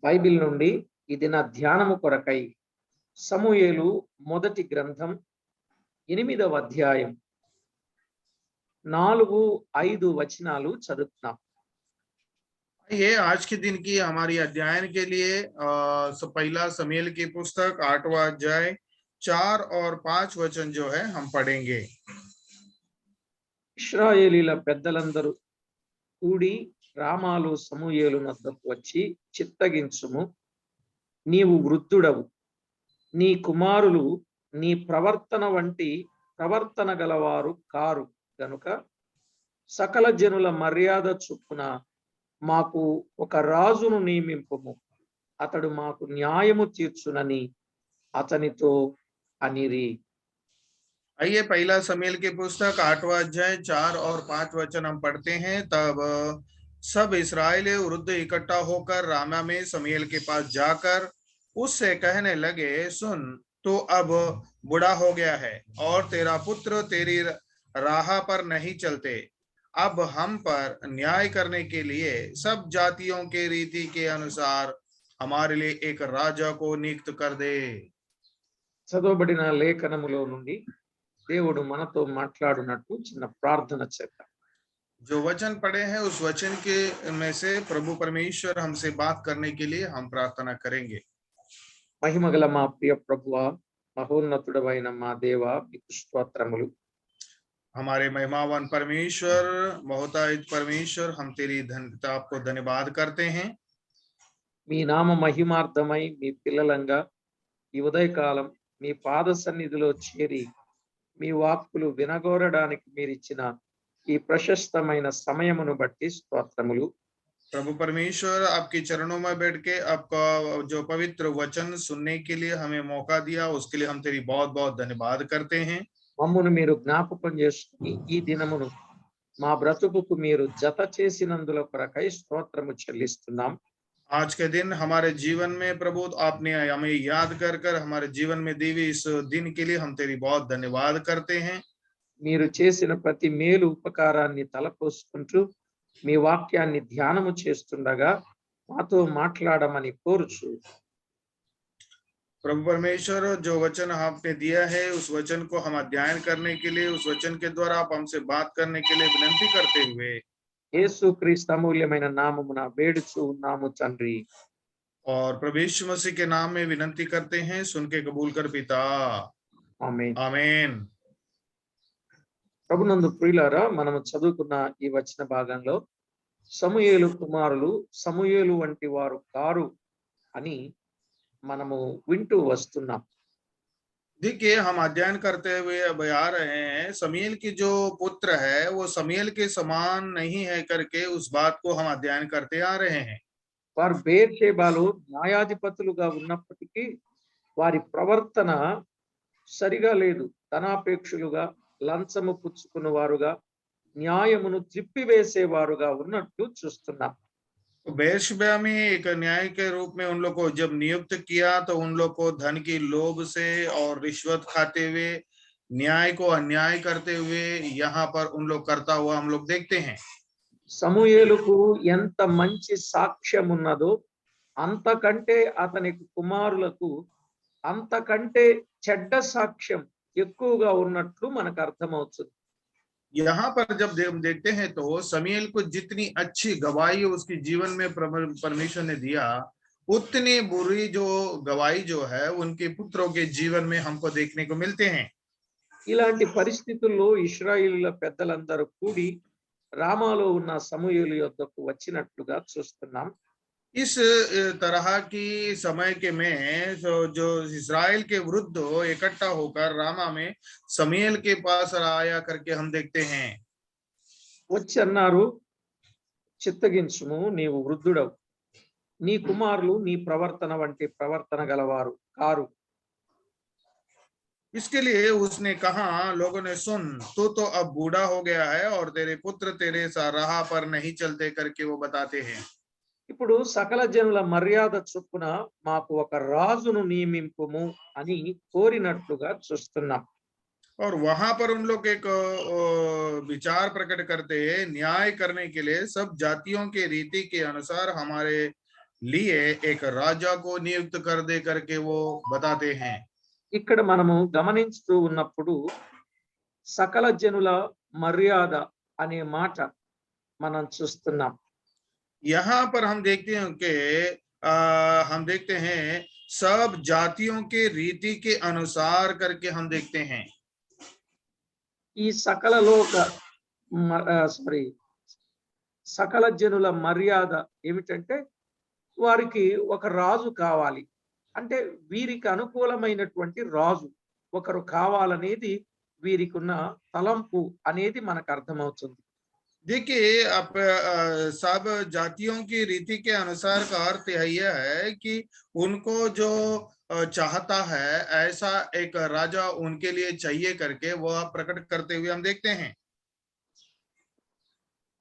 Bible నుండి ఇది నా ధ్యానము కొరకై సమూయేలు మొదటి గ్రంథం 8వ అధ్యాయం 4-5 వచనాలు చదువుతున్నాం. ये आज के दिन की हमारी अध्ययन के लिए पहला समूएल की पुस्तक 8वां अध्याय 4 और 5 वचन जो है हम पढ़ेंगे. ఇశ్రాయేలీల పెద్దలందరూ కూడి రామాలో సమూయేలు వద్దకు వచ్చి, చిత్తగించుము, నీవు వృద్ధుడవు, నీ కుమారులు నీ ప్రవర్తన వంటి ప్రవర్తన గలవారు కారు గనుక సకల జనుల మర్యాద చొప్పున మాకు ఒక రాజును నియమింపుము, అతడు మాకు న్యాయము తీర్చునని అతనితో అనిరి. आइए पहला समूएल की पुस्तक 8वां अध्याय 4 और 5 वचन हम पढ़ते हैं. तब सब इस्राएली वृद्ध इकट्ठा होकर रामा में समूएल के पास जाकर उससे कहने लगे, सुन, तो अब बूढ़ा हो गया है और तेरा पुत्र तेरी राह पर नहीं चलते. अब हम पर न्याय करने के लिए सब जातियों के रीति के अनुसार हमारे लिए एक राजा को नियुक्त कर दे. చదవబడిన లేఖనములో నుండి దేవుడు మనతో మాట్లాడునట్టు చిన్న ప్రార్థన చేద్దాం. जो वचन पढ़े हैं उस वचन के में से प्रभु परमेश्वर हमसे बात करने के लिए हम प्रार्थना करेंगे. మహిమగల మా ప్రియ ప్రభువా, మహోన్నతుడవైన మా దేవా, మీకు స్తోత్రములు. हमारे महिमावान परमेश्वर, बहुतायत परमेश्वर, हम तेरी धन्यता आपको धन्यवाद करते हैं. మీ నామ మహిమార్థమై మీ పిల్లలంగా ఈ ఉదయకాలం మీ పాద సన్నిధిలో చేరి మీ వాక్కులు వినగోరడానికి మీరిచ్చిన ఈ ప్రశస్తమైన సమయమును బట్టి స్తోత్రములు. प्रभु परमेश्वर, आपके चरणों में बैठ के आपका जो पवित्र वचन सुनने के लिए हमें मौका दिया, उसके लिए हम तेरी बहुत बहुत धन्यवाद करते हैं. మమ్మును మీరు జ్ఞాపకం చేసుకుని ఈ దినమును మా బ్రతుకుకు మీరు జత చేసినందుల కొరకై స్తోత్రము చెల్లిస్తున్నాం. आज के दिन हमारे जीवन में प्रभु आपने हमें याद कर कर हमारे जीवन में देवी इस दिन के लिए हम तेरी बहुत धन्यवाद करते हैं. మీరు చేసిన ప్రతి మేలు ఉపకారాన్ని తలపోసుకుంటూ మీ వాక్యాన్ని ధ్యానము చేస్తుండగా మాతో మాట్లాడమని కోరుచు. प्रभु परमेश्वर, जो वचन आपने दिया है उस वचन को हम अध्ययन करने के लिए, उस वचन के द्वारा आप हमसे बात करने के लिए विनती करते हुए యేసుక్రీస్తు అమూల్యమైన నామమున వేడుచు ఉన్నాము తండ్రి. और प्रभु यीशु मसीह के नाम में विनती करते हैं, सुन के कबूल कर पिता. ఆమేన్. आमीन. ప్రభునందు ప్రియులారా, మనము చదువుకున్న ఈ వచన భాగంలో సమూయేలు కుమారులు సమూయేలు వంటి వారు కారు అని మనము వింటూ వస్తున్నాం. देखिए, हम अध्ययन करते हुए अब आ रहे हैं, समूएल की जो पुत्र है वो समूएल के समान नहीं है करके उस बात को हम अध्ययन करते आ रहे हैं. వారు బేర్షెబాలో న్యాయాధిపతులుగా ఉన్నప్పటికీ వారి ప్రవర్తన సరిగా లేదు. ధనాపేక్షులుగా, లంచము పుచ్చుకున్న వారుగా, న్యాయమును త్రిప్పివేసేవారుగా ఉన్నట్టు చూస్తున్నాం. तो बेर्शेबा में एक न्याय के रूप में उन लोग को जब नियुक्त किया तो उन लोग को धन की लोभ से और रिश्वत खाते हुए न्याय को अन्याय करते हुए यहाँ पर उन लोग करता हुआ हम लोग देखते हैं. సమూయేలుకు ఎంత మంచి సాక్ష్యం ఉన్నదో అంతకంటే అతని కుమారులకు అంతకంటే చెడ్డ సాక్ష్యం ఎక్కువగా ఉన్నట్లు మనకు అర్థమవుతుంది. यहाँ पर जब हम देखते हैं तो समूएल को जितनी अच्छी गवाही उसके जीवन में परमेश्वर ने दिया, उतनी बुरी जो गवाही जो है उनके पुत्रों के जीवन में हमको देखने को मिलते हैं. ఇలాంటి పరిస్థితుల్లో ఇశ్రాయేలీల పెద్దలందరూ కూడి రామాలో ఉన్న సమూయేలు యొద్దకు వచ్చినట్లుగా చూస్తున్నాం. इस तरह की समय के में जो इस्राएल के वृद्ध इकट्ठा होकर रामा में समूएल के पास आया करके हम देखते हैं. వచ్చి అన్నారు, చిత్తగించుము, నీవు వృద్ధుడవు, నీ కుమారులు నీ ప్రవర్తన వంటి ప్రవర్తన గలవారు కారు. इसके लिए उसने कहा, लोगों ने सुन, तू तो अब बूढ़ा हो गया है और तेरे पुत्र तेरे राह पर नहीं चलते करके वो बताते हैं. ఇప్పుడు సకల జనుల మర్యాద చొప్పున మాకు ఒక రాజును నియమింపుము అని కోరినట్లుగా చూస్తున్నాం. और वहां पर उन लोग एक विचार प्रकट करते हैं, न्याय करने के लिए सब जातियों के रीति के अनुसार हमारे लिए एक राजा को नियुक्त कर दे करके वो बताते हैं। ఇక్కడ మనము గమనించుతూ ఉన్నప్పుడు సకల జనుల మర్యాద అనే మాట మనం చూస్తున్నాం. यहाँ पर हम देखते हैं कि हम देखते हैं सब जातियों के रीति के अनुसार करके हम देखते हैं। ఈ సకల లోక సారీ సకల జనుల మర్యాద ఏమిటంటే వారికి ఒక రాజు కావాలి. అంటే వీరికి అనుకూలమైనటువంటి రాజు ఒకరు కావాలనేది వీరికి ఉన్న తలంపు అనేది మనకు అర్థమవుతుంది. देखिए आप सब जातियों की रीति के अनुसार का अर्थ यह है कि उनको जो चाहता है ऐसा एक राजा उनके लिए चाहिए करके वह प्रकट करते हुए हम देखते हैं।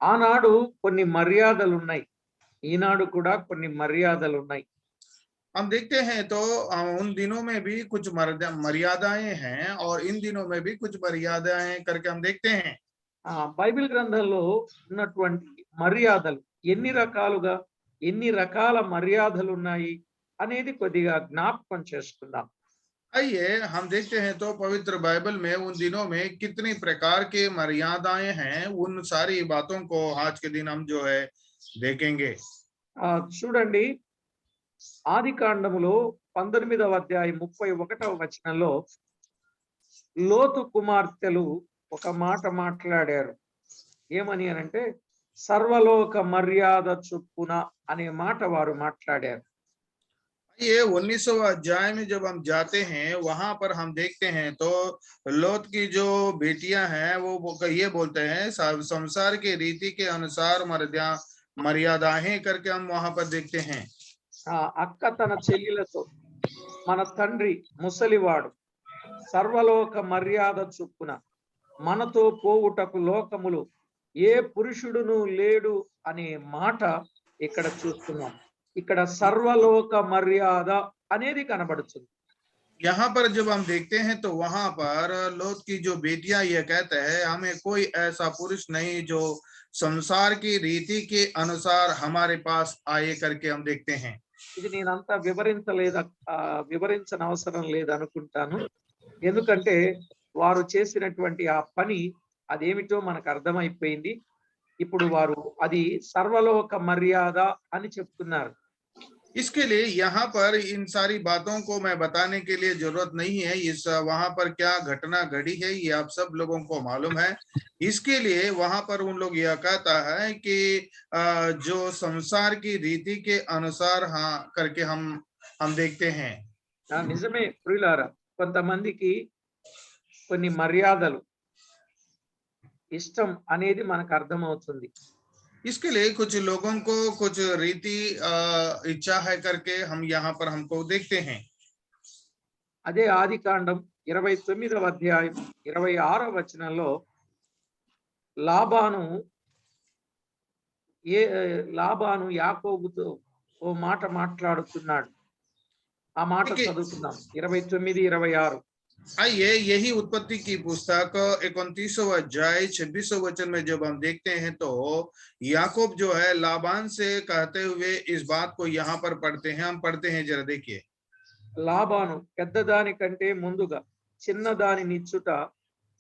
ఆనాడు కొన్ని మర్యాదలున్నాయి, ఈనాడు కూడా కొన్ని మర్యాదలున్నాయి. हम देखते हैं तो उन दिनों में भी कुछ मर्यादाएं हैं और इन दिनों में भी कुछ मर्यादाएं करके हम देखते हैं। బైబిల్ గ్రంథంలో ఉన్నటువంటి మర్యాదలు ఎన్ని రకాల మర్యాదలు ఉన్నాయి అనేది కొద్దిగా జ్ఞాపకం చేసుకుందాం. आइए हम देखते हैं तो पवित्र बाइबल में उन दिनों में कितनी प्रकार के मर्यादाएं हैं, उन सारी बातों को आज के दिन हम जो है देखेंगे। చూడండి, ఆది కాండములో 19వ అధ్యాయం 31వ వచనంలో లోతు కుమార్తెలు ఒక మాట మాట్లాడారు. ఏమని అనంటే సర్వలోక మర్యాద చొప్పున అనే మాట వారు మాట్లాడారు. ये 19वां अध्याय में जब हम जाते हैं वहां पर हम देखते हैं तो लोत की जो बेटियां हैं वो ये बोलते हैं संसार के रीति के अनुसार मर्यादाएं करके हम वहां पर देखते हैं। అక్క తన చెల్లెలతో మన తండ్రి ముసలివాడు సర్వలోక మర్యాద చొప్పున మనతో పోవుటకు లోకములు ఏ పురుషుడును లేడు అనే మాట ఇక్కడ చూస్తున్నాం. ఇక్కడ సర్వలోక మర్యాద అనేది కనబడుతుంది. यहाँ पर जब हम देखते हैं तो वहां पर लोत की जो बेटियां ये कहते हैं हमें कोई ऐसा पुरुष नहीं जो संसार की रीति के अनुसार हमारे पास आए करके हम देखते हैं। ఇది నేనంతా వివరించని అవసరం లేదనుకుంటాను. ఎందుకంటే వారు చేసినటువంటి ఆ పని అదేమిటో మనకు అర్థమైపోయింది. ఇప్పుడు వారు అది సర్వలోక మర్యాద అని చెప్తున్నారు. इसके लिए यहाँ पर इन सारी बातों को मैं बताने के लिए जरूरत नहीं है। इस वहां पर क्या घटना घड़ी है ये आप सब लोगों को मालूम है। इसके लिए वहां पर उन लोग यह कहता है कि जो संसार की रीति के अनुसार हाँ करके हम देखते हैं। నిజమే ప్రియులారా, కొంతమందికి కొన్ని మర్యాదలు ఇష్టం అనేది మనకు అర్థమవుతుంది. इसके लिए कुछ लोगों को कुछ रीति इच्छा है करके हम यहाँ पर हमको देखते हैं। అదే ఆది కాండం 29వ అధ్యాయం 26వ వచనంలో లాబాను యాకోబుతో ఓ మాట మాట్లాడుతున్నాడు. ఆ మాట చదువుకుందాం. 29-26. आइए यही उत्पत्ति की पुस्तक 29वां अध्याय 26वां वचन में जब हम देखते हैं तो याकूब जो है लाबान से कहते हुए इस बात को यहाँ पर पढ़ते हैं। हम पढ़ते हैं, जरा देखिए। లాబాను పెద్దదాని కంటే ముందుగా చిన్నదానినిచ్చుట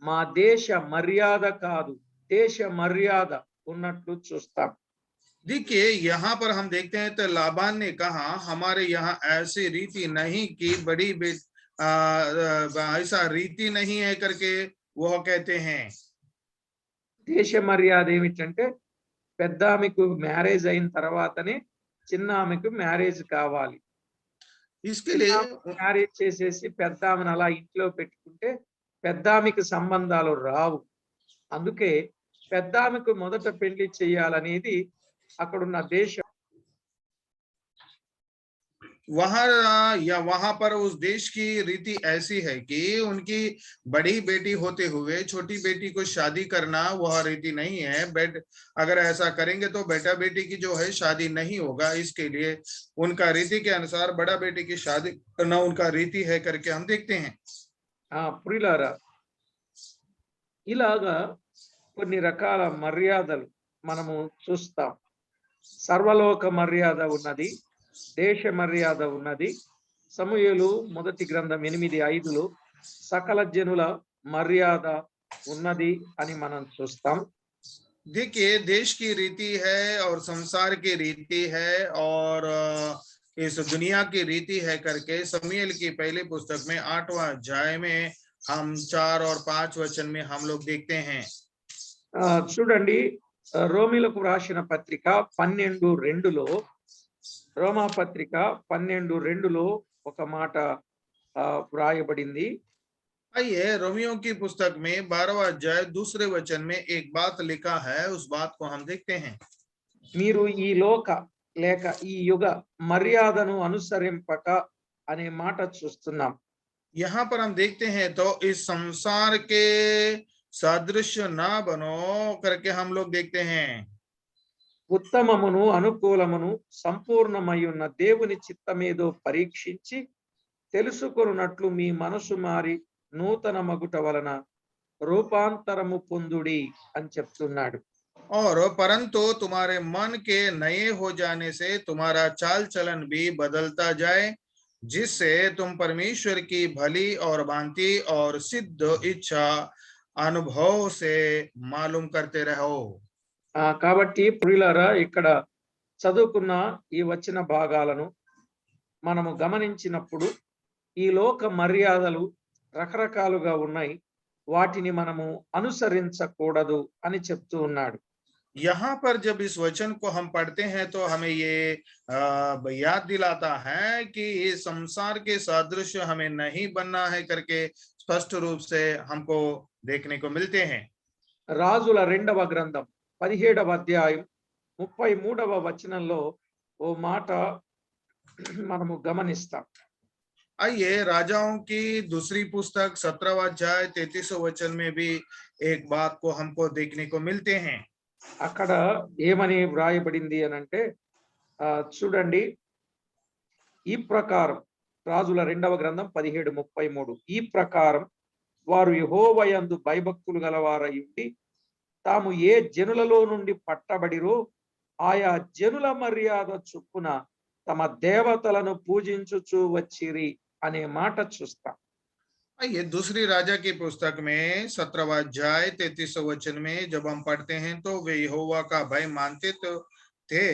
మా దేశ మర్యాద కాదు, దేశ మర్యాద ఉన్నట్లు చూస్తాం. देखिए यहाँ पर हम देखते हैं तो लाबान ने कहा हमारे यहाँ ऐसी रीति नहीं कि बड़ी ऐसा रीति नहीं है करके वह कहते हैं। దేశ మర్యాద ఏమిటంటే పెద్ద ఆమెకు మ్యారేజ్ అయిన తర్వాతనే చిన్న ఆమెకు మ్యారేజ్ కావాలి. इसके लिए మ్యారేజ్ చేసేసి పెద్ద ఆమెను అలా ఇంట్లో పెట్టుకుంటే పెద్ద ఆమెకు సంబంధాలు రావు. అందుకే పెద్ద ఆమెకు మొదట పెళ్లి చేయాలనేది అక్కడున్న దేశం. वहां पर उस देश की रीति ऐसी है कि उनकी बड़ी बेटी होते हुए छोटी बेटी को शादी करना वह रीति नहीं है। अगर ऐसा करेंगे तो बेटा बेटी की जो है शादी नहीं होगा। इसके लिए उनका रीति के अनुसार बड़ा बेटी की शादी करना उनका रीति है करके हम देखते हैं। ప్రియులారా, ఇలాగా కొన్ని రకాల మర్యాదలు మనము చూస్తాం. సర్వలోక మర్యాద ఉన్నది, దేశ మర్యాద ఉన్నది. సమూయేలు మొదటి గ్రంథం 8:5లో సకల జనుల మర్యాద ఉన్నది అని మనం చూస్తాం. देखिए, देश की रीति है और संसार की रीति है और इस दुनिया की रीति है करके समूएल की पहली पुस्तक में 8वां अध्याय में हम 4 और 5 वचन में हम लोग देखते हैं। చూడండి, రోమీలకు రాసిన పత్రిక 12:2లో, రోమా పత్రిక 12:2లో ఒక మాట వ్రాయబడింది. आइए, रोमियो की पुस्तक में 12वां अध्याय दूसरे वचन में एक बात लिखा है, उस बात को हम देखते हैं। మీరు ఈ లోక లేక ఈ యుగ మర్యాదను అనుసరింపక అనే మాట చూస్తున్నాం. यहाँ पर हम देखते हैं तो इस संसार के सादृश्य ना बनो करके हम लोग देखते हैं। ఉత్తమమును అనుకూలమును సంపూర్ణమై ఉన్న దేవుని చిత్తమేదో పరీక్షించి తెలుసుకొనున్నట్లు మీ మనసు మారి నూతన మగుట వలన రూపాంతరము పొందుడి అని చెప్తున్నాడు. और परंतु तुम्हारे मन के नए हो जाने से तुम्हारा चाल चलन भी बदलता जाए, जिससे तुम परमेश्वर की भली और भांति और सिद्ध इच्छा अनुभव से मालूम करते रहो। కాబట్టి ప్రియులారా, ఇక్కడ చదువుకున్న ఈ వచన భాగాలను మనము గమనించినప్పుడు ఈ లోక మర్యాదలు రకరకాలుగా ఉన్నాయి, వాటిని మనము అనుసరించకూడదు అని చెప్తూ ఉన్నాడు. यहाँ पर जब इस वचन को हम पढ़ते हैं तो हमें ये याद दिलाता है कि इस संसार के सादृश्य हमें नहीं बनना है करके स्पष्ट रूप से हमको देखने को मिलते हैं। రాజుల 2వ గ్రంథం 17వ అధ్యాయం 33వ వచనంలో ఓ మాట మనము గమనిస్తాం. आइए, राजाओं की दूसरी पुस्तक 17वां अध्याय 33वें वचन में भी एक बात को हमको देखने को मिलते हैं। అక్కడ ఏమని వ్రాయబడింది అనంటే, చూడండి, ఈ ప్రకారం రాజుల 2వ గ్రంథం 17:33, ఈ ప్రకారం వారు యెహోవాయందు భయభక్తులు గలవారై ఉండి తాము ఏ జనులలో నుండి పట్టబడిరో ఆయా జనుల మర్యాద చొప్పున తమ దేవతలను పూజించుచూ వచ్చిరి అనే మాట చూస్తాం. ये दूसरी राजा की पुस्तक में 17वां अध्याय 33वें वचन में जब हम पढ़ते हैं तो वे यहोवा का भय मानते तो थे,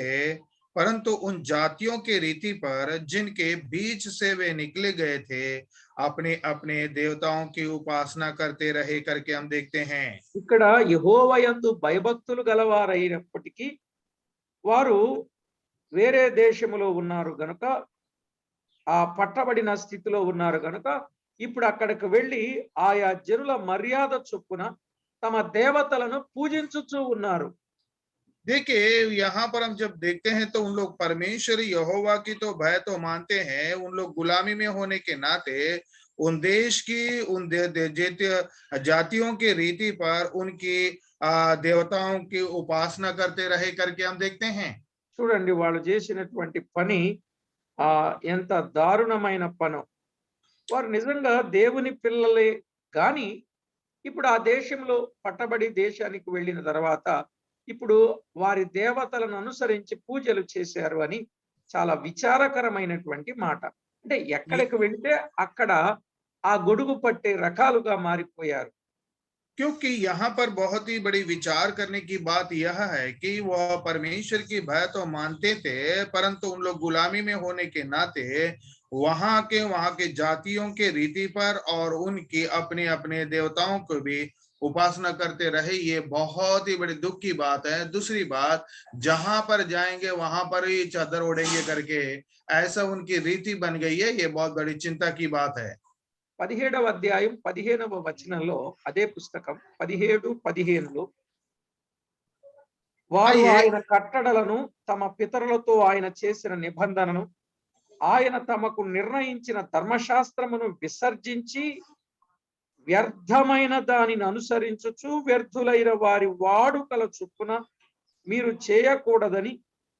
परंतु उन जातियों के रीति पर जिनके बीच से वे निकले गए थे अपने अपने देवताओं की उपासना करते रहे करके हम देखते हैं। ఇక్కడ యెహోవాయందు భయభక్తులు గలవారైనప్పటికీ వారు వేరే దేశములో ఉన్నారు గనుక, ఆ పట్టబడిన స్థితిలో ఉన్నారు గనుక ఇప్పుడు అక్కడికి వెళ్ళి ఆయా జనుల మర్యాద చొప్పున తమ దేవతలను పూజించుచూ ఉన్నారు. देखिए, यहाँ पर हम जब देखते हैं तो उन लोग परमेश्वर यहोवा की तो भय तो मानते हैं, उन लोग गुलामी में होने के नाते उन देश की उन जातियों के रीति पर उनकी देवताओं की उपासना करते रहे करके हम देखते हैं। చూడండి, వాళ్ళు చేసినటువంటి పని ఎంత దారుణమైన పనో. వారు నిజంగా దేవుని పిల్లలే గాని ఇప్పుడు ఆ దేశంలో పట్టబడి దేశానికి వెళ్ళిన తర్వాత ఇప్పుడు వారి దేవతలను అనుసరించి పూజలు చేశారు అని చాలా విచారకరమైనటువంటి మాట. అంటే ఎక్కడికి వెళ్తే అక్కడ ఆ గొడుగు పట్టే రకాలుగా మారిపోయారు. क्योंकि यहाँ पर बहुत ही बड़ी विचार करने की बात यह है कि वह परमेश्वर की भय तो मानते थे, परंतु उन लोग गुलामी में होने के नाते वहां के जातियों के रीति पर और उनकी अपने अपने देवताओं को भी उपासना करते रहे। ये बहुत ही बड़ी दुख की बात है। दूसरी बात, जहां पर जाएंगे वहां पर ही चादर ओढ़ेंगे करके ऐसा उनकी रीति बन गई है। ये बहुत बड़ी चिंता की बात है। 17వ అధ్యాయం 15వ వచనంలో, అదే పుస్తకం 17:15లో, వారు ఆయన కట్టడలను తమ పితరులతో ఆయన చేసిన నిబంధనను ఆయన తమకు నిర్ణయించిన ధర్మశాస్త్రమును విసర్జించి వ్యర్థమైన దానిని అనుసరించుచు వ్యర్థులైన వారి వాడుకల చొప్పున మీరు చేయకూడదని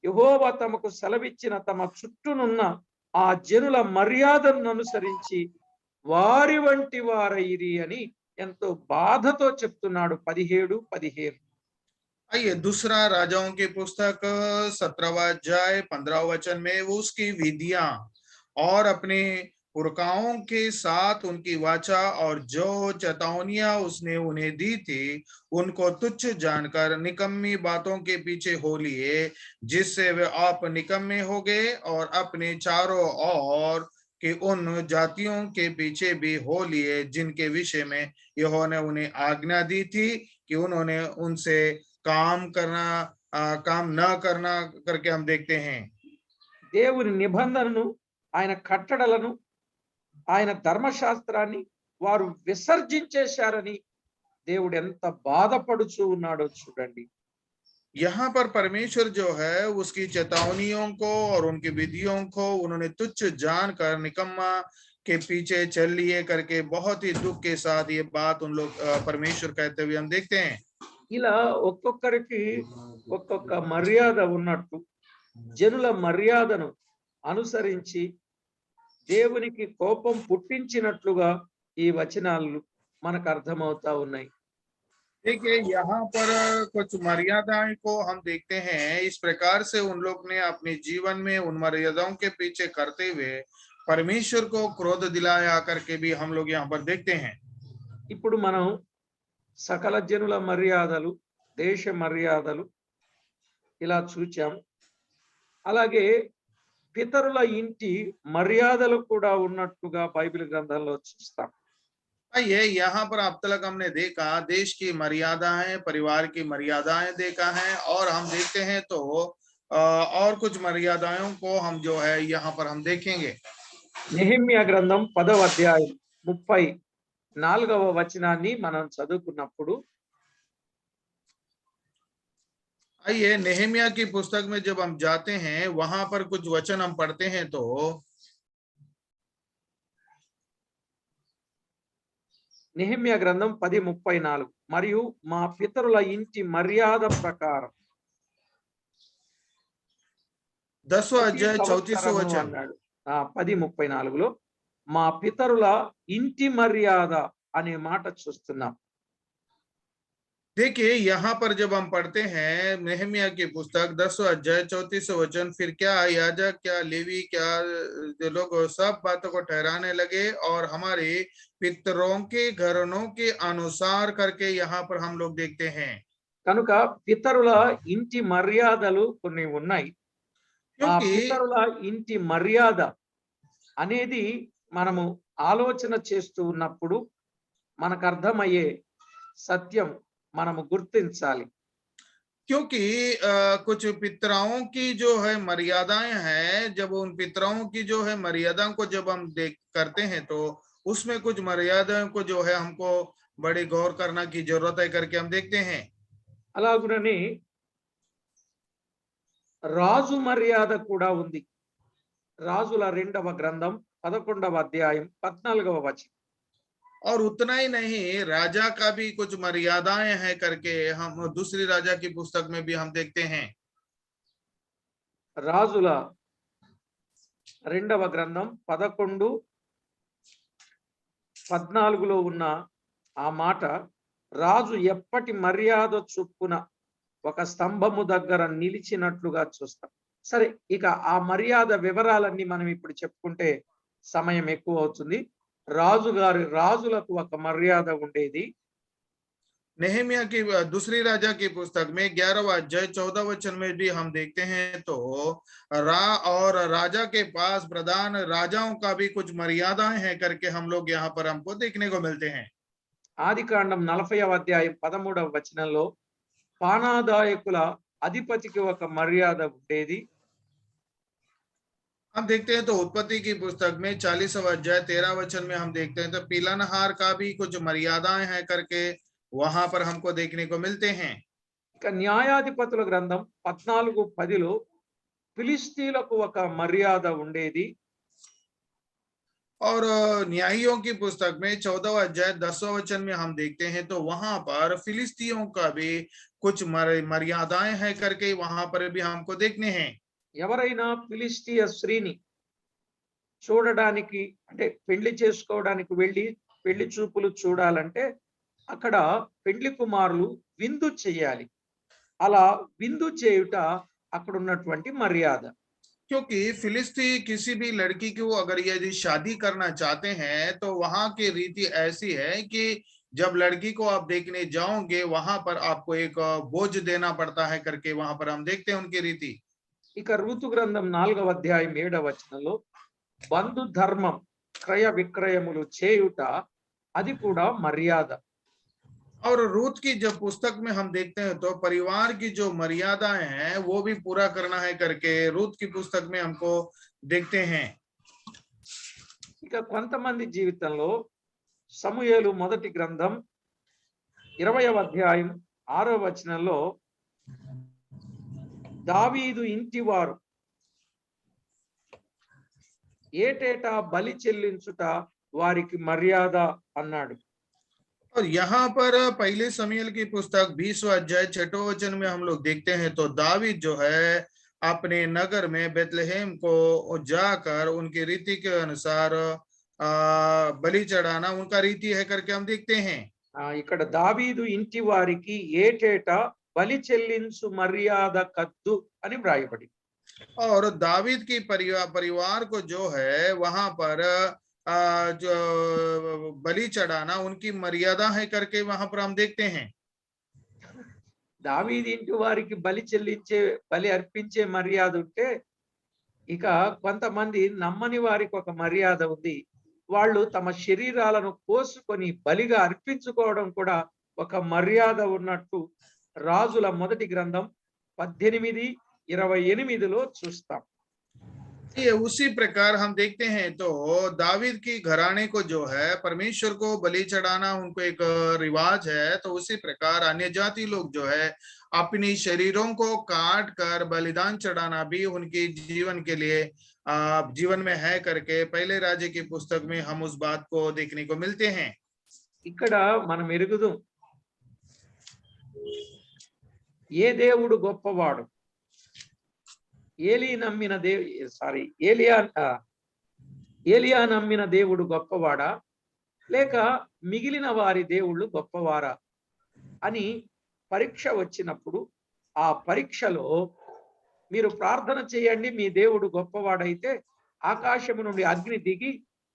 యెహోవా తమకు సెలవిచ్చిన తమ చుట్టూనున్న ఆ జనుల మర్యాదను అనుసరించి వారి వంటి వారైరి అని ఎంతో బాధతో చెప్తున్నాడు 17, 15. आइए दूसरा राजाओं की पुस्तक 17वां अध्याय 15वां वचन में वो उसकी विधियां और अपने पुरखाओं के साथ उनकी वाचा और जो चेतावनियां उसने उन्हें दी थी उनको तुच्छ जानकर निकम्मी बातों के पीछे हो लिए, जिससे वे आप निकम्मे हो गए और अपने चारों ओर के उन जातियों के पीछे भी हो लिए जिनके विषय में यहोवा ने उन्हें आज्ञा दी थी कि उन्होंने उनसे काम न करना करके हम देखते हैं। దేవుని నిబంధనను, ఆయన కట్టడలను, ఆయన ధర్మశాస్త్రాన్ని వారు విసర్జించేశారని దేవుడు ఎంత బాధపడుచూ ఉన్నాడో చూడండి. यहाँ पर परमेश्वर जो है उसकी चेतावनियों को और उनकी विधियों को उन्होंने तुच्छ जानकर निकम्मा के पीछे चल लिए करके बहुत ही दुख के साथ ये बात उन लोग परमेश्वर कहते हुए हम देखते हैं। ఇలా ఒక్కొక్కరికి ఒక్కొక్క మర్యాద ఉన్నట్టు జనుల మర్యాదను అనుసరించి దేవునికి కోపం పుట్టించినట్లుగా ఈ వచనాలు మనకు అర్థమవుతా ఉన్నాయి. देखिए यहाँ पर कुछ मर्यादाएं को हम देखते हैं, इस प्रकार से उन लोग ने अपने जीवन में उन मर्यादाओं के पीछे करते हुए परमेश्वर को क्रोध दिलाया करके भी हम लोग यहाँ पर देखते हैं। ఇప్పుడు మనం సకల జనుల మర్యాదలు, దేశ మర్యాదలు ఇలా చూచాం. అలాగే పితరుల ఇంటి మర్యాదలు కూడా ఉన్నట్టుగా బైబిల్ గ్రంథంలో చూస్తాం. ये यहाँ पर अब तक हमने देखा देश की मर्यादाएं, परिवार की मर्यादाएं देखा है, और हम देखते हैं तो और कुछ मर्यादाओं को हम जो है यहाँ पर हम देखेंगे। నెహెమ్యా గ్రంథం 10వ అధ్యాయం 34వ వచనాన్ని మనం చదువుకున్నప్పుడు आइए नेहमिया की पुस्तक में जब हम जाते हैं वहां पर कुछ वचन हम पढ़ते हैं तो నెహెమ్యా గ్రంథం 10:34 మరియు మా పితరుల ఇంటి మర్యాద ప్రకారం 10वां अध्याय 34वां वचन అన్నాడు. 10:34లో మా పితరుల ఇంటి మర్యాద అనే మాట చూస్తున్నాం. देखिए यहाँ पर जब हम पढ़ते हैं नेहमिया की पुस्तक 10वां अध्याय 34वां वचन, फिर क्या याजक, क्या लेवी, क्या जो लोग सब बातों को ठहराने लगे और हमारे पितरों के घरानों के अनुसार करके यहाँ पर हम लोग देखते हैं। కనుక పితరుల ఇంటి మర్యాదలు కొన్ని ఉన్నాయి. ఆ क्योंकि పితరుల ఇంటి మర్యాద అనేది మనము ఆలోచన చేస్తూ ఉన్నప్పుడు మనకు అర్థమయ్యే సత్యం మనము గుర్తించాలి. क्योंकि कुछ पितराओं की जो है मर्यादाएं हैं, जब उन पितराओं की जो है मर्यादाओं को जब हम देख करते हैं तो उसमें कुछ मर्यादाओं को जो है हमको बड़ी गौर करना की जरूरत है करके हम देखते हैं। అలాగునని రాజు మర్యాద కూడా ఉంది. రాజుల 2వ గ్రంథం 11వ అధ్యాయం 14వ వచనం. और उतना ही नहीं, राजा का भी कुछ मर्यादाएं हैं करके हम दूसरी राजा की पुस्तक में भी हम देखते हैं। రాజుల 2వ గ్రంథం 11:14లో ఉన్న ఆ మాట, రాజు ఎప్పటి మర్యాద చొప్పున ఒక స్తంభము దగ్గర నిలిచినట్లుగా చూస్తాం. సరే, ఇక ఆ మర్యాద వివరాలన్నీ మనం ఇప్పుడు చెప్పుకుంటే సమయం ఎక్కువ అవుతుంది. రాజులకు ఒక మర్యాద ఉండేది. नेहमिया की दूसरी राजा की पुस्तक में 11वां अध्याय 14 वचन में भी हम देखते हैं तो और राजा के पास प्रधान राजाओं का भी कुछ मर्यादाएं हैं करके हम लोग यहाँ पर हमको देखने को मिलते हैं। ఆదికాండం 40వ అధ్యాయం 13వ వచనంలో పానాదాయకుల అధిపతికి ఒక మర్యాద ఉండేది. हम देखते हैं तो उत्पत्ति की पुस्तक में 40वां अध्याय 13 वचन में हम देखते हैं तो पीलानहार का भी कुछ मर्यादाएं हैं करके वहां पर हमको देखने को मिलते हैं। ఇక న్యాయాధిపతుల గ్రంథం 14:10లో ఫిలిస్తీన్లకు ఒక మర్యాద ఉండేది. और न्यायियों की पुस्तक में 14वां अध्याय 10वां वचन में हम देखते हैं तो वहां पर फिलिस्तियों का भी कुछ मर्यादाएं हैं करके वहां पर भी हमको देखने हैं। ఎవరైనా ఫిలిస్తీయ స్త్రీని చూడడానికి అంటే పెళ్లి చేసుకోవడానికి వెళ్ళి పెళ్లి చూపులు చూడాలంటే అక్కడ పెండ్లి కుమారులు విందు చేయాలి. అలా విందు చేయుట అక్కడ ఉన్నటువంటి మర్యాద. क्योंकि फिलिस्ती किसी भी लड़की को अगर यदि शादी करना चाहते हैं तो वहां की रीति ऐसी है कि जब लड़की को आप देखने जाओगे वहां पर आपको एक बोझ देना पड़ता है करके वहां पर हम देखते हैं उनकी रीति। ఇక ఋతు గ్రంథం 4వ అధ్యాయం 7వ వచనంలో బంధు ధర్మం క్రయ విక్రయములు చేయుట అది కూడా మర్యాద. और रूत की जब पुस्तक में हम देखते हैं तो परिवार की जो मर्यादाएं हैं वो भी पूरा करना है करके रूत की पुस्तक में हमको देखते हैं। ఇక కొంతమంది జీవితంలో సమూయేలు మొదటి గ్రంథం 20వ అధ్యాయం 6వ వచనంలో దావీదు ఇంటివారు ఏటేటా బలి చెల్లించుట వారికి మర్యాద అన్నాడు. और यहाँ पर पहले समूएल की पुस्तक 20वां अध्याय 6वें वचन में हम लोग देखते हैं तो दावीद जो है अपने नगर में बेतलहम को जाकर उनकी रीति के अनुसार बलि चढ़ाना उनका रीति है करके हम देखते हैं। ఇక్కడ దావీదు ఇంటి వారికి ఏటేటా బలి చెల్లించు మర్యాద కద్దు అని వ్రాయబడి. और दावीद की परिवार को जो है वहां पर जो बलि चढ़ाना उनकी मर्यादा है करके वहां पर हम देखते हैं। దావీదు ఇంటి వారికి బలి అర్పించే మర్యాద ఉంటే ఇక కొంతమంది నమ్మని వారికి ఒక మర్యాద ఉంది. వాళ్ళు తమ శరీరాలను కోసుకొని బలిగా అర్పించుకోవడం కూడా ఒక మర్యాద ఉన్నట్టు రాజుల మొదటి గ్రంథం 18:28లో చూస్తాం. ये उसी प्रकार हम देखते हैं तो दावीद की घराने को जो है परमेश्वर को बलि चढ़ाना उनको एक रिवाज है, तो उसी प्रकार अन्य जाति लोग जो है अपनी शरीरों को काट कर बलिदान चढ़ाना भी उनके जीवन के लिए जीवन में है करके पहले राजा की पुस्तक में हम उस बात को देखने को मिलते हैं। ఇక్కడ మనం ఎరుగుదాం ఏ దేవుడు గొప్పవాడు, ఏలియా నమ్మిన దేవుడు గొప్పవాడా లేక మిగిలిన వారి దేవుళ్ళు గొప్పవారా అని పరీక్ష వచ్చినప్పుడు ఆ పరీక్షలో మీరు ప్రార్థన చేయండి, మీ దేవుడు గొప్పవాడైతే ఆకాశము నుండి అగ్ని దిగి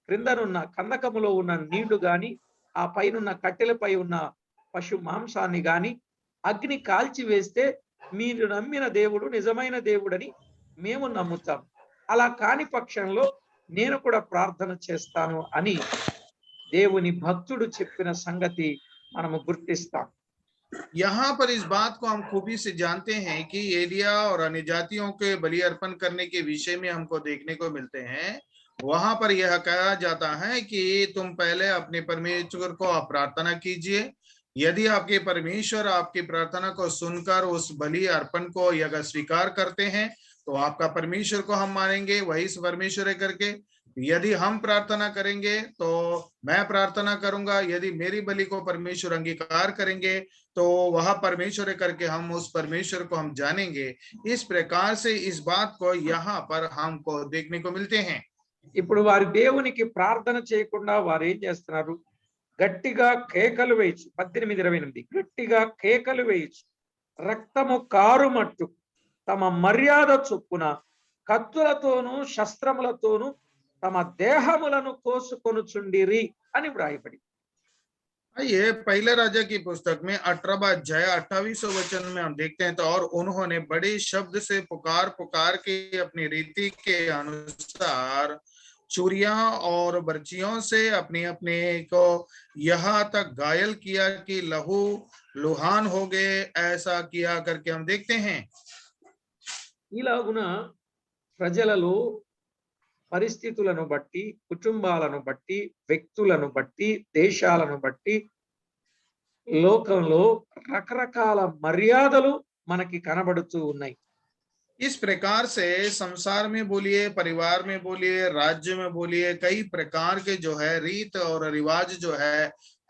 క్రిందనున్న కందకములో ఉన్న నీళ్లు గాని ఆ పైనున్న కట్టెలపై ఉన్న పశు మాంసాన్ని గాని అగ్ని కాల్చి వేస్తే మీరు నమ్మిన దేవుడు నిజమైన దేవుడని మేము నమ్ముతాం. అలా కాని పక్షంలో నేను కూడా ప్రార్థన చేస్తాను అని దేవుని భక్తుడు చెప్పిన సంగతి మనము గుర్తిస్తాం. यहाँ पर इस बात को हम खूबी से जानते हैं कि एलिया और अन्य जातियों के बलि अर्पण करने के विषय में हमको देखने को मिलते हैं। वहां पर यह कहा जाता है कि तुम पहले अपने परमेश्वर को आप प्रार्थना कीजिए, यदि आपके परमेश्वर आपकी प्रार्थना को सुनकर उस बलि अर्पण को अगर स्वीकार करते हैं तो आपका परमेश्वर को हम मानेंगे वही परमेश्वर है करके। यदि हम प्रार्थना करेंगे तो मैं प्रार्थना करूंगा, यदि मेरी बलि को परमेश्वर अंगीकार करेंगे तो वह परमेश्वर है करके हम उस परमेश्वर को हम जानेंगे। इस प्रकार से इस बात को यहाँ पर हमको देखने को मिलते हैं। ఇప్పుడు వారి దేవునికి ప్రార్థన చేయకుండా వారు ఏం చేస్తున్నారు, గట్టిగా కేకలు వేయచ్చు. 18:28 గట్టిగా కేకలు వేయచ్చు, రక్తము కారుమట్టు తమ మర్యాద చొప్పున కత్తులతోనూ శస్త్రములతోనూ తమ దేహములను కోసుకొనుచుండిరి అని వ్రాయబడి. ये पहले राजा की पुस्तक में 18वां अध्याय 28वें वचन में हम देखते हैं तो और उन्होंने बड़े शब्द से पुकार के अपनी रीति के अनुसार चूरिया और बर्चियों से अपने अपने को यहाँ तक घायल किया कि लहू लुहान हो गए, ऐसा किया करके हम देखते हैं। ఇలాగున ప్రజలలో పరిస్థితులను బట్టి, కుటుంబాలను బట్టి, వ్యక్తులను బట్టి, దేశాలను బట్టి లోకంలో రకరకాల మర్యాదలు మనకి కనబడుతూ ఉన్నాయి. इस प्रकार से संसार में बोलिए, परिवार में बोलिए, राज्य में बोलिए, कई प्रकार के जो है रीत और रिवाज जो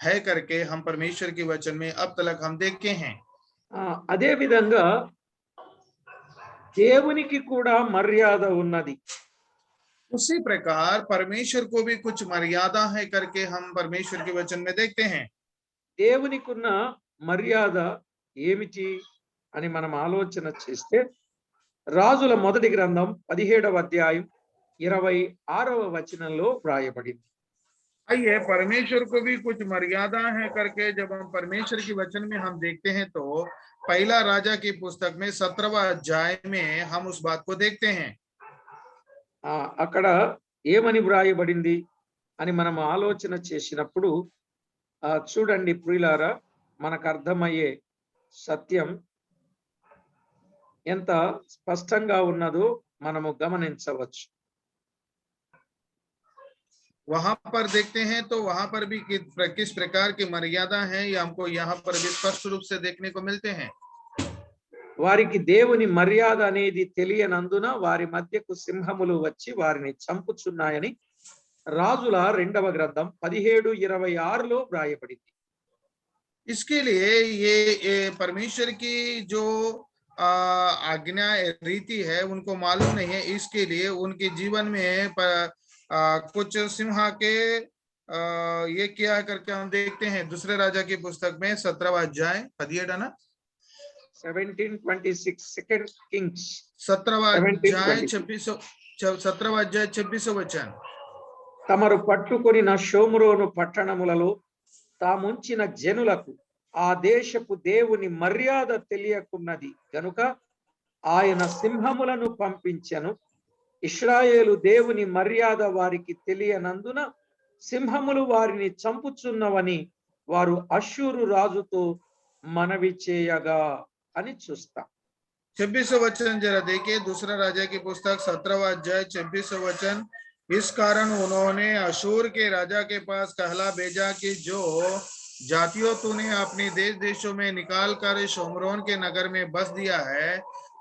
है करके हम परमेश्वर के वचन में अब तक हम देखे हैं। అదే విధంగా దేవునికి కూడా మర్యాద ఉన్నది. उसी प्रकार परमेश्वर को भी कुछ मर्यादा है करके हम परमेश्वर के वचन में देखते हैं। దేవునికున్న మర్యాద ఏమిటి అని మనం ఆలోచన చేస్తే రాజుల మొదటి గ్రంథం 17వ అధ్యాయం 26వ వచనంలో వ్రాయబడింది. आइए परमेश्वर को भी कुछ मर्यादा है करके जब हम परमेश्वर की वचन में हम देखते हैं तो पहला राजा की पुस्तक में 17वां अध्याय में हम उस बात को देखते हैं। అక్కడ ఏమని వ్రాయబడింది అని మనం ఆలోచన చేసినప్పుడు చూడండి ప్రియులారా, మనకు అర్థమయ్యే సత్యం ఎంత స్పష్టంగా ఉన్నదో మనము గమనించవచ్చు. वहां पर देखते हैं तो वहां पर भी किस प्रकार की मर्यादा है ये हमको यहाँ पर भी स्पष्ट रूप से देखने को मिलते हैं। వారికి దేవుని మర్యాద అనేది తెలియనందున వారి మధ్యకు సింహములు వచ్చి వారిని చంపుచున్నాయని రాజుల 2వ గ్రంథం 17:26లో వ్రాయబడింది. इसके लिए ये परमेश्वर की जो आज्ञा रीति है उनको मालूम नहीं है, इसके लिए उनके जीवन में कुछ सिंहा के ये किया करके हम देखते हैं। दूसरे राजा की पुस्तक में 17वां अध्याय 17 ना 17:26 सेकंड किंग्स 17वां अध्याय 26 वचन। తమరు పట్టుకొనిన షోమ్రోను పట్టణములలో తాముంచిన జనులకు ఆ దేశపు దేవుని మర్యాద తెలియకున్నది గనుక ఆయన సింహములను పంపించెను. ఇశ్రాయేలు దేవుని మర్యాద వారికి తెలియనందున సింహములు వారిని చంపుచున్నవని వారు అష్షూరు రాజుతో మనవి చేయగా అని చూస్తాం. 26 वचन जरा देखिए, दूसरा राजा की पुस्तक 17वां अध्याय 26 वचन। इस कारण उन्होंने अशूर के राजा के पास कहला भेजा कि जो जातियों तूने अपने देश देशों में निकाल कर शोमरोन के नगर में बस दिया है,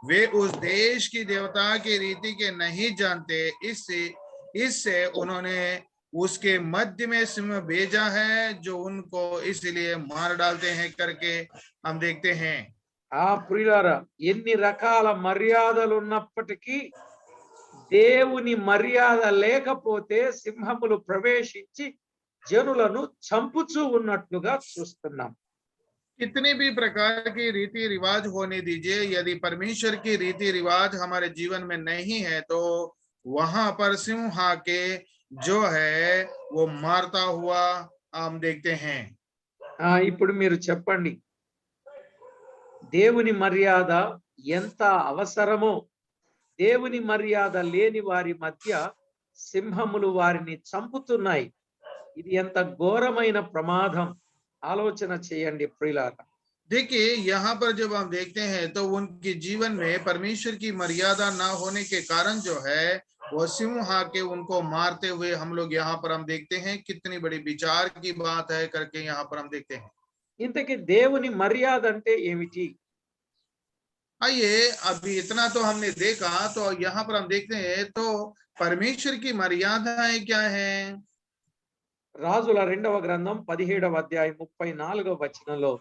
वे उस देश की देवता की रीति के नहीं जानते, इससे उन्होंने उसके मध्य में सिंह भेजा है जो उनको इसलिए मार डालते हैं करके हम देखते हैं। ప్రియులారా, ఎన్ని రకాల మర్యాదలు ఉన్నప్పటికీ దేవుని మర్యాద లేకపోతే సింహములు ప్రవేశించి జనులను చంపుచూ ఉన్నట్లుగా చూస్తున్నాం. कितनी भी प्रकार की रीति रिवाज होने दीजिए, यदि परमेश्वर की रीति रिवाज हमारे जीवन में नहीं है तो वहां पर सिंह के जो है वो मारता हुआ हम देखते हैं। ఇప్పుడు మీరు చెప్పండి, దేవుని మర్యాద ఎంత అవసరమో దేవుని మర్యాద లేని వారి మధ్య సింహములు వారిని చంపుతున్నాయి. ఇది ఎంత ఘోరమైన ప్రమాదం ఆలోచన చేయండి ప్రియులారా. देखिए यहाँ पर जब हम देखते हैं तो उनके जीवन में परमेश्वर की मर्यादा ना होने के कारण जो है वो सिंह के उनको मारते हुए हम लोग यहाँ पर हम देखते हैं। कितनी बड़ी विचार की बात है करके यहाँ पर हम देखते हैं। ఇంతకీ దేవుని మర్యాద అంటే ఏమిటి? आइए अभी इतना तो हमने देखा, तो यहाँ पर हम देखते हैं तो परमेश्वर की मर्यादाएं क्या है। రాజుల 2వ గ్రంథం 17వ అధ్యాయం 34వ వచనంలో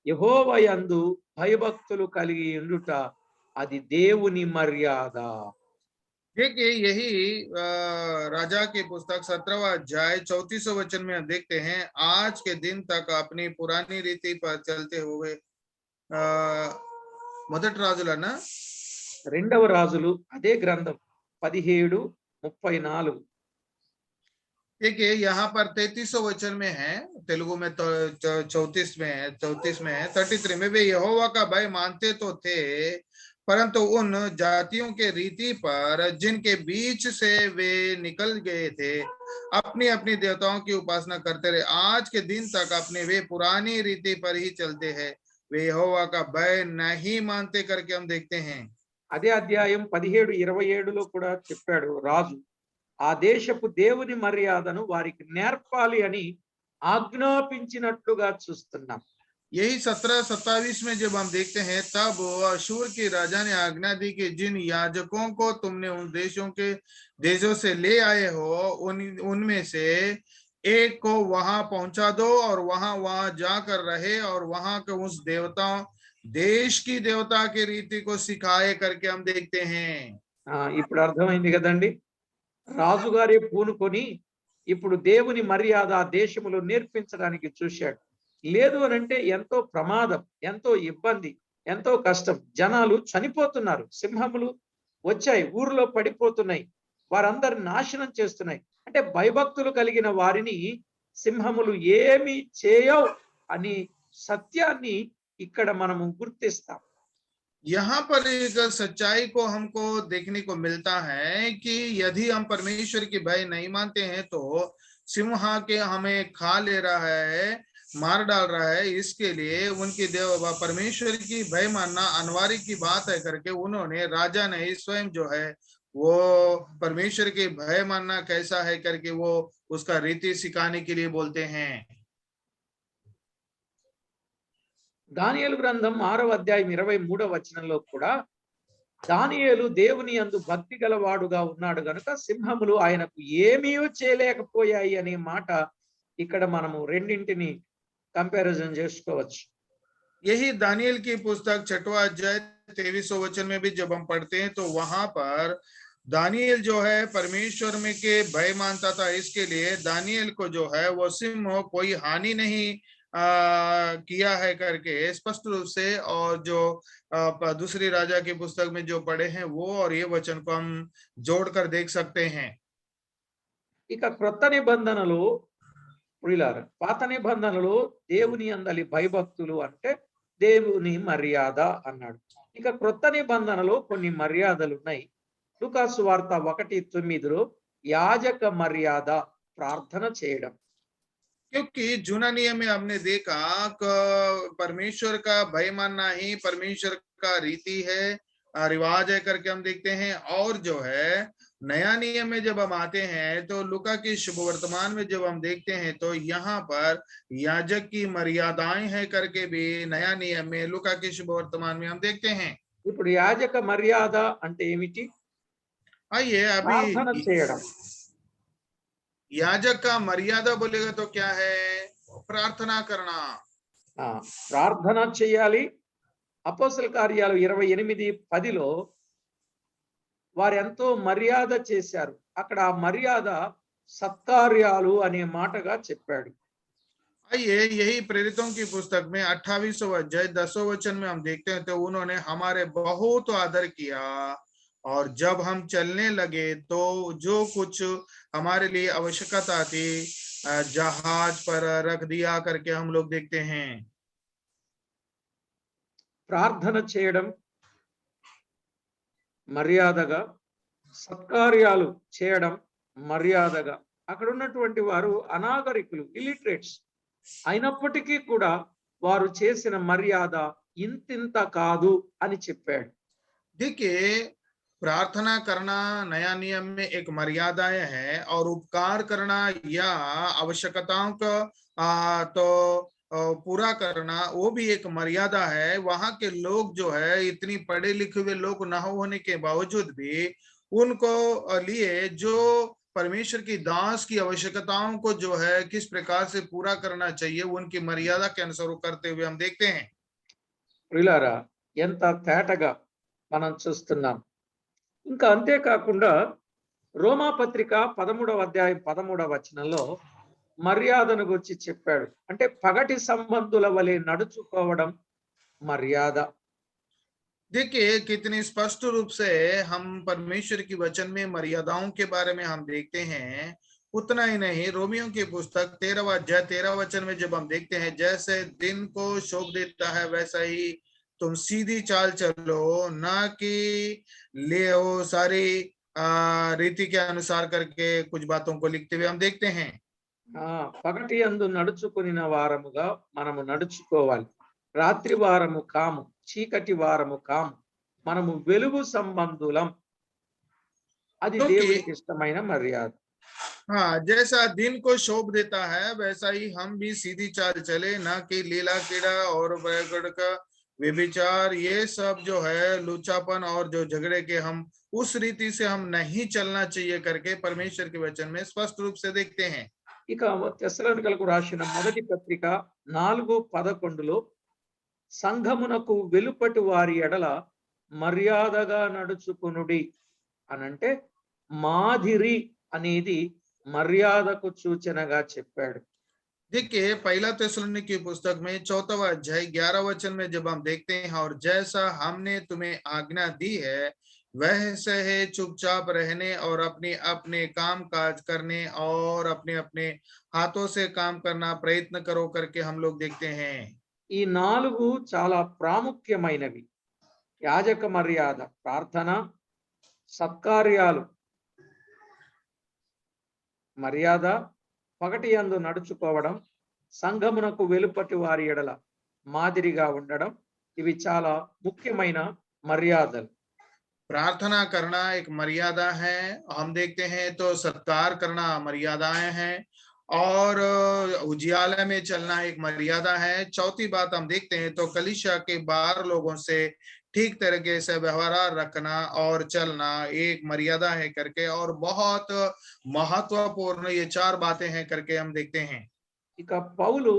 యెహోవా యందు భయభక్తులు కలిగి ఉండుట అది దేవుని మర్యాద. देखिए यही राजा की पुस्तक 17वां अध्याय 34 वचन में हम देखते हैं, आज के दिन तक अपनी पुरानी रीति पर चलते हुए మొదటి రాజులనా 2వ రాజులు అదే గ్రంథం 17:34. देखिए यहाँ पर 33 वचन में है, तेलुगु में तो 34 में है, 33 में वे यहोवा का भय मानते तो थे, परंतु उन जातियों के रीति पर जिनके बीच से वे निकल गए थे अपनी अपनी देवताओं की उपासना करते रहे। आज के दिन तक अपने वे पुरानी रीति पर ही चलते हैं, वे यहोवा का भय नहीं मानते करके हम देखते हैं। అదే అధ్యాయం 17:27లో కూడా చెప్పాడు రాజు ఆ దేశపు దేవుని మర్యాదను వారికి నేర్పాలి అని ఆజ్ఞాపించినట్లుగా చూస్తున్నాం. यही 17-27 में जब हम देखते हैं तब अशूर के राजा ने आज्ञा दी कि जिन याजकों को तुमने उन देशों से ले आए हो उनमें से एक को वहां पहुंचा दो और वहां जाकर रहे और वहां के उस देश की देवता की रीति को सिखाए करके हम देखते हैं। ఇప్పుడు అర్థమైంది కదండి, రాజుగారే పూనుకొని ఇప్పుడు దేవుని మర్యాద దేశములో నేర్పించడానికి చూశాడు. లేదు అనంటే ఎంతో ప్రమాదం, ఎంతో ఇబ్బంది, ఎంతో కష్టం. జనాలు చనిపోతున్నారు. సింహములు వచ్చాయి, ఊరిలో పడిపోతున్నాయి. వారందరిని నాశనం చేస్తున్నాయి. అంటే భయభక్తులు కలిగిన వారిని సింహములు ఏమీ చేయవు అని సత్యాన్ని ఇక్కడ మనము గుర్తిస్తాం. यहाँ पर एक सच्चाई को हमको देखने को मिलता है कि यदि हम परमेश्वर की भय नहीं मानते हैं तो सिंह के हमें खा ले रहा है, मार डाल रहा है। इसके लिए उनकी देव परमेश्वर की भय मानना अनिवार्य की बात है करके उन्होंने राजा ने स्वयं जो है वो परमेश्वर के भय मानना कैसा है करके वो उसका रीति सिखाने के लिए बोलते हैं। దానియేలు గ్రంథం 6వ అధ్యాయం 23వ వచనంలో కూడా దానియేలు దేవుని యందు భక్తి గలవాడుగా ఉన్నాడు గనుక సింహములు ఆయనకు ఏమీ చేయలేకపోయాయి అనే మాట ఇక్కడ మనము రెండింటిని కంపారిజన్ చేసుకోవచ్చు. यही दानियल की पुस्तक 6वां अध्याय 23वां वचन में भी जब हम पढ़ते हैं तो वहां पर दानियल जो है परमेश्वर में के भय मानता था। इसके लिए दानियल को जो है वो सिंह कोई हानि नहीं किया है करके स्पष्ट रूप से, और जो दूसरी राजा की पुस्तक में जो पढ़े हैं वो और ये वचन को हम जोड़कर देख सकते हैं। ఇక క్రొత్త నిబంధనలో ప్రియులారా, పాత నిబంధనలో దేవుని యందలి భయభక్తులు అంటే దేవుని మర్యాద అన్నాడు. ఇక క్రొత్త నిబంధనలో కొన్ని మర్యాదలు ఉన్నాయి. లూకాసు వార్త 1:9లో యాజక మర్యాద, ప్రార్థన చేయడం. क्योंकि जूना नियम में हमने देखा कि परमेश्वर का भय मानना ही परमेश्वर का रीति है, रिवाज है करके हम देखते हैं। और जो है नया नियम में जब हम आते हैं तो लूका की शुभ वर्तमान में जब हम देखते हैं तो यहाँ पर याजक की मर्यादाएं हैं करके भी नया नियम में लूका की शुभ वर्तमान में हम देखते हैं। ఇప్పుడు యాజక మర్యాద అంటే ఏమిటి? आइए ప్రార్థన अभी చేయడం. याजक का मर्यादा बोलेगा तो क्या है? प्रार्थना करना। ప్రార్థన చేయాలి. అపోస్తల కార్యాలు 28:10లో వారు ఎంతో మర్యాద చేశారు. అక్కడ ఆ మర్యాద సత్కార్యాలు అనే మాటగా చెప్పాడు. आइए यही प्रेरितों की पुस्तक में 28वां अध्याय 10वें वचन में हम देखते हैं तो उन्होंने हमारे बहुत आदर किया और जब हम चलने लगे तो जो कुछ हमारे लिए आवश्यकता थी जहाज पर रख दिया करके हम लोग देखते हैं। ప్రార్థన చేయడం మర్యాదగా, సత్కార్యాలు చేయడం మర్యాదగా. అక్కడ ఉన్నటువంటి వారు అనాగరికులు, ఇలిటరేట్స్ అయినప్పటికీ కూడా వారు చేసిన మర్యాద ఇంతింత కాదు అని చెప్పాడు. देखिए प्रार्थना करना नया नियम में एक मर्यादाएं है और उपकार करना या आवश्यकताओं का तो पूरा करना वो भी एक मर्यादा है। वहां के लोग जो है इतनी पढ़े लिखे हुए लोग न होने के बावजूद भी उनको लिए जो परमेश्वर की दास की आवश्यकताओं को जो है किस प्रकार से पूरा करना चाहिए उनकी मर्यादा के अनुसार करते हुए हम देखते हैं। ప్రియులారా, ఎంత తేటగా మనం చూస్తున్నాం. ఇంకా అంతేకాకుండా రోమా పత్రిక 13వ అధ్యాయం 13వ వచనంలో మర్యాదను గురించి చెప్పాడు. అంటే పగటి సంబంధుల వలె నడుచుకోవడం మర్యాద. देखिए कितनी स्पष्ट रूप से हम परमेश्वर की वचन में मर्यादाओं के बारे में हम देखते हैं। उतना ही नहीं, रोमियो की पुस्तक 13वां अध्याय 13 वचन में जब हम देखते हैं जैसे दिन को शोभ देता है वैसा ही तुम सीधी चाल चलो, ना कि ले सारी रीति के अनुसार करके कुछ बातों को लिखते हुए हम देखते हैं। పగటి యందు నడుచుకునిన వారముగా మనము నడుచుకోవాలి. రాత్రి వారము కాము, చీకటి వారము కాము, మనము వెలుగు సంబంధులం. అది దేవునికి ఇష్టమైన మర్యాద. हाँ, जैसा दिन को शोभ देता है वैसा ही हम भी सीधी चाल चले, ना कि लीला कीड़ा और बैगड़ का व्यभिचार ये सब जो है लुचापन और जो झगड़े के हम उस रीति से हम नहीं चलना चाहिए करके परमेश्वर के वचन में स्पष्ट रूप से देखते हैं। ఇక తెస్సలోనికలకు రాసిన మొదటి పత్రిక 4:11లో సంఘమునకు వెలుపటి వారి ఎడల మర్యాదగా నడుచుకునుడి అనంటే మాదిరి అనేది మర్యాదకు సూచనగా చెప్పాడు. देखिए पहला थिस्सलुनीकी की पुस्तक में 4वां अध्याय 11 वचन में जब हम देखते हैं, और जैसा हमने तुम्हें आज्ञा दी है वैसे है चुपचाप रहने और अपने अपने काम काज करने और अपने अपने हाथों से काम करना प्रयत्न करो करके हम लोग देखते हैं। ఈ 4 చాలా ప్రాముఖ్యమైనవి. యాజక మర్యాద, ప్రార్థన, సత్కార్యాలు, మర్యాద, పగటి యందు నడుచుకోవడం, సంఘమునకు వెలుపటి వారి ఎడల మాదిరిగా ఉండడం, ఇవి చాలా ముఖ్యమైన మర్యాదలు. प्रार्थना करना एक मर्यादा है, हम देखते हैं तो सत्कार करना मर्यादाएं हैं, और उजियाले में चलना एक मर्यादा है। चौथी बात हम देखते हैं तो कलीसिया के बाहर लोगों से ठीक तरीके से व्यवहार रखना और चलना एक मर्यादा है करके, और बहुत महत्वपूर्ण ये 4 बातें हैं करके हम देखते हैं। ఇక పౌలు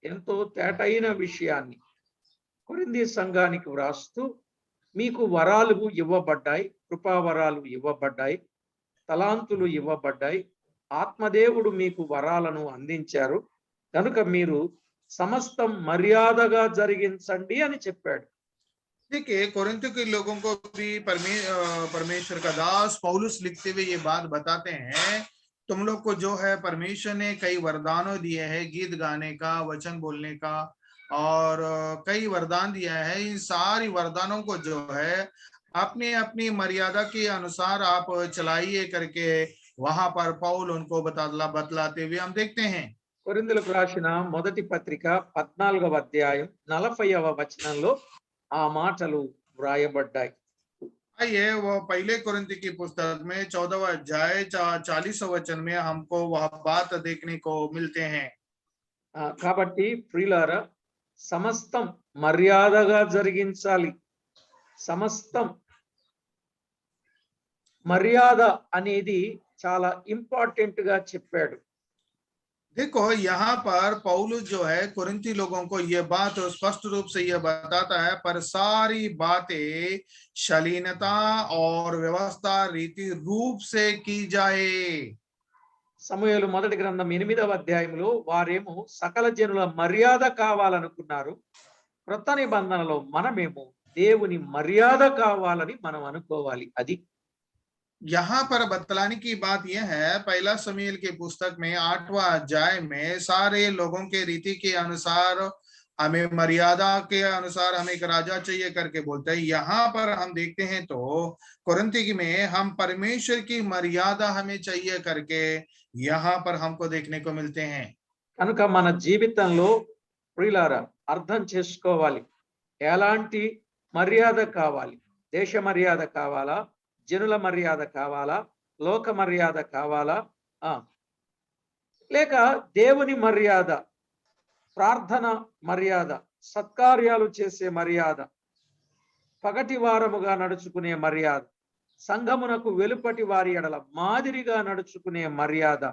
ఎంతో తేటైన విషయాన్ని కొరింథీ సంఘానికి వ్రాస్తూ, మీకు వరాలు ఇవ్వబడ్డాయి, కృపావరాలు ఇవ్వబడ్డాయి, తలాంతులు ఇవ్వబడ్డాయి, ఆత్మదేవుడు మీకు వరాలను అందించారు, కనుక మీరు సమస్తం మర్యాదగా జరిగించండి అని చెప్పాడు. देखिए कोरिन्थ के लोगों को भी परमेश्वर का दास पौलुस लिखते हुए ये बात बताते हैं, तुम लोग को जो है परमेश्वर ने कई वरदानों दिए हैं, गीत गाने का, वचन बोलने का, और कई वरदान दिया है। इन सारी वरदानों को जो है अपनी अपनी मर्यादा के अनुसार आप चलाइए करके वहां पर पौल उनको बतलाते हुए हम देखते हैं। కొరింథీయులకు రాసిన మొదటి పత్రిక 14వ అధ్యాయం 40వ వచనంలో ఆ మాటలు వ్రాయబడ్డాయి. आइए वो पहले कोरिन्थी की पुस्तक में 14वां अध्याय 40वां वचन में हमको वह बात देखने को मिलते हैं। కాబట్టి ప్రియులారా, సమస్తం మర్యాదగా జరిగించాలి. సమస్తం మర్యాద అనేది చాలా ఇంపార్టెంట్ గా చెప్పాడు. देखो यहाँ पर पौलुस जो है कोरिन्थी लोगों को ये बात स्पष्ट रूप से यह बताता है, पर सारी बातें शालीनता और व्यवस्था रीति रूप से की जाए। సమూయేలు మొదటి గ్రంథం 8వ అధ్యాయంలో వారేమో సకల జనుల మర్యాద కావాలనుకున్నారు. క్రొత్త నిబంధనలో మనమేమో దేవుని మర్యాద కావాలని మనం అనుకోవాలి. అది यहाँ पर बतलाने की बात यह है, पहला शमूएल के पुस्तक में 8वां अध्याय में सारे लोगों के रीति के अनुसार हमें मर्यादा के अनुसार हमें एक राजा चाहिए करके बोलते हैं। यहाँ पर हम देखते हैं तो कोरिन्थी में हम परमेश्वर की मर्यादा हमें चाहिए करके यहाँ पर हमको देखने को मिलते हैं। కనుక మన జీవితంలో ప్రియులారా అర్థం చేసుకోవాలి, ఎలాంటి మర్యాద కావాలి. దేశ మర్యాద కావాలా, జనుల మర్యాద కావాలా, లోక మర్యాద కావాలా, లేక దేవుని మర్యాద, ప్రార్థన మర్యాద, సత్కార్యాలు చేసే మర్యాద, పగటి వారముగా నడుచుకునే మర్యాద, సంఘమునకు వెలుపటి వారి ఎడల మాదిరిగా నడుచుకునే మర్యాద,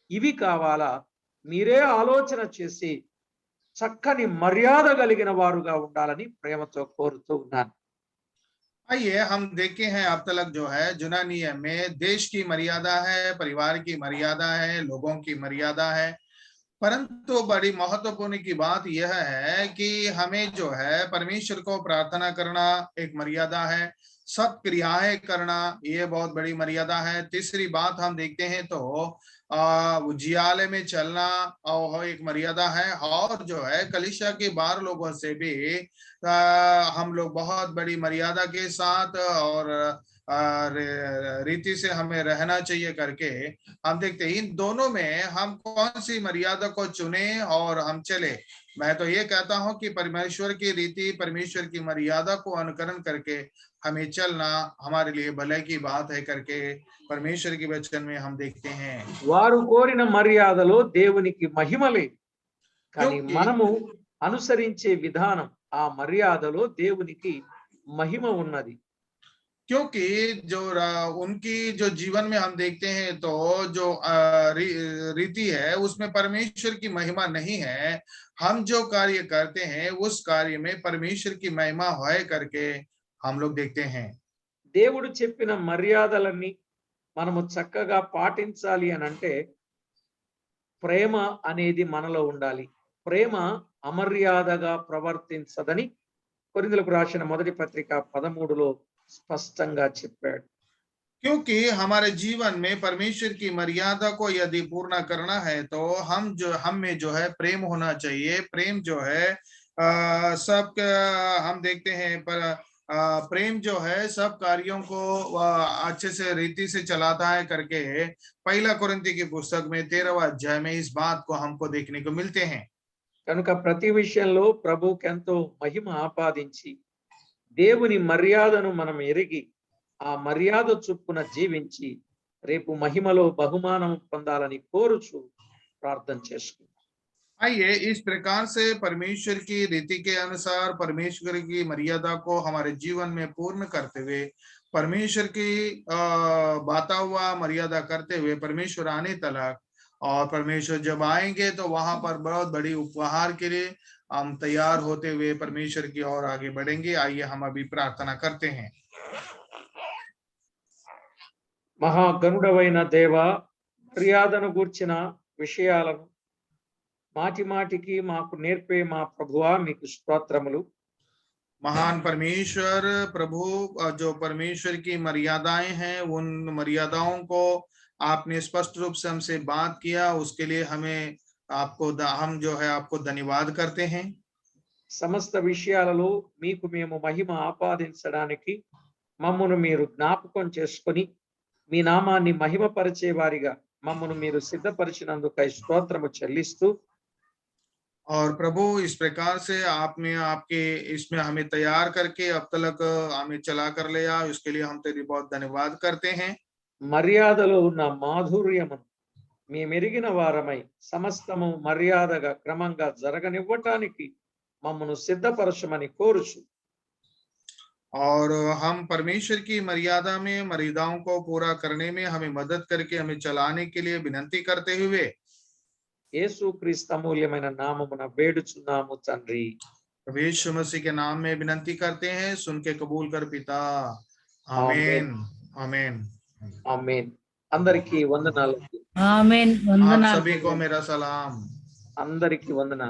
ఇవి కావాలా? మీరే ఆలోచన చేసి చక్కని మర్యాద కలిగిన వారుగా ఉండాలని ప్రేమతో కోరుతూ ఉన్నాను. आइए हम देखे हैं अब तक जो है यूनानी में देश की मर्यादा है, परिवार की मर्यादा है, लोगों की मर्यादा है, परंतु बड़ी महत्वपूर्ण की बात यह है कि हमें जो है परमेश्वर को प्रार्थना करना एक मर्यादा है, सत्क्रियाएं करना ये बहुत बड़ी मर्यादा है। तीसरी बात हम देखते हैं तो उजियाले में चलना और एक मर्यादा है, और जो है कलीसिया के बाहर लोगों से भी हम लोग बहुत बड़ी मर्यादा के साथ और रीति से हमें रहना चाहिए करके हम देखते हैं। इन दोनों में हम कौन सी मर्यादा को चुने और हम चले। मैं तो ये कहता हूं कि परमेश्वर की रीति, परमेश्वर की मर्यादा को अनुकरण करके हमें चलना हमारे लिए भले की बात है करके परमेश्वर के वचन में हम देखते हैं। వారు కోరిన మర్యాదలో దేవునికి మహిమ లేదు, కానీ మనము అనుసరించే విధానం ఆ మర్యాదలో దేవునికి మహిమ ఉన్నది. क्योंकि जो उनकी जो जीवन में हम देखते हैं तो जो रीति है उसमें परमेश्वर की महिमा नहीं है। हम जो कार्य करते हैं उस कार्य में परमेश्वर की महिमा है करके हम लोग देखते हैं। దేవుడు చెప్పిన మర్యాదలన్నీ మనము చక్కగా పాటించాలి అని అంటే ప్రేమ అనేది మనలో ఉండాలి. ప్రేమ అమర్యాదగా ప్రవర్తించదని కొరింథీయులకు రాసిన మొదటి పత్రిక 13లో స్పష్టంగా చెప్పాడు. क्योंकि हमारे जीवन में परमेश्वर की मर्यादा को यदि पूर्ण करना है तो हम में जो है प्रेम होना चाहिए। प्रेम जो है सब हम देखते हैं पर प्रेम जो है सब कार्यों को अच्छे से रीति से चलाता है करके पहला कोरिन्थी की पुस्तक में 13वां अध्याय में इस बात को हमको देखने को मिलते हैं। కనుక ప్రతి విషయంలో ప్రభువుకి ఎంతో మహిమ ఆపాదించి దేవుని మర్యాదను మనం ఎరిగి ఆ మర్యాద చొప్పున జీవించి రేపు మహిమలో బహుమానం పొందాలని కోరుచు ప్రార్థన చేసుకుందాం. आइए इस प्रकार से परमेश्वर की रीति के अनुसार परमेश्वर की मर्यादा को हमारे जीवन में पूर्ण करते हुए परमेश्वर की बाता हुआ मर्यादा करते हुए परमेश्वर आने तक और परमेश्वर जब आएंगे तो वहां पर बहुत बड़ी उपहार के लिए हम तैयार होते हुए परमेश्वर की ओर आगे बढ़ेंगे। आइए हम अभी प्रार्थना करते हैं। మహాగణుడవైన దేవ, మర్యాదను గూర్చిన విషయాలను మాటి మాటికి మాకు నేర్పే మా ప్రభువా మీకు స్తోత్రములు. महान परमेश्वर प्रभु, जो परमेश्वर की मर्यादाएं हैं उन मर्यादाओं को आपने स्पष्ट रूप से हमसे बात किया, उसके लिए हम जो है आपको धन्यवाद करते हैं। సమస్త విషయాలలో మీకు మేము మహిమ ఆపాదించడానికి మమ్మను మీరు జ్ఞాపకం చేసుకొని మీ నామాన్ని మహిమపరిచే వారిగా మమ్మను మీరు సిద్ధపరిచినందుకై స్తోత్రము చెల్లిస్తూ, और प्रभु इस प्रकार से आपने आपके इसमें हमें तैयार करके अब तक हमें चला कर लिया, उसके लिए हम तेरी बहुत धन्यवाद करते हैं। మర్యాదలో ఉన్న మాధుర్యమును మేమెరిగిన వారమై సమస్తము మర్యాదగా క్రమంగా జరగనివ్వటానికి మమ్మను సిద్ధపరచమని కోరుచు, और हम परमेश्वर की मर्यादा में मर्यादाओं को पूरा करने में हमें मदद करके हमें चलाने के लिए विनती करते हुए యేసుక్రీస్తు అమూల్యమైన నామమున వేడుచున్నాము తండ్రి. यीशु मसीह के नाम में विनती करते हैं, सुन के कबूल कर पिता। ఆమేన్. आमीन आमीन। ఆమేన్. అందరికీ వందనాలు. ఆమేన్. आप వందనాలు. सभी को मेरा सलाम। అందరికీ వందనాలు.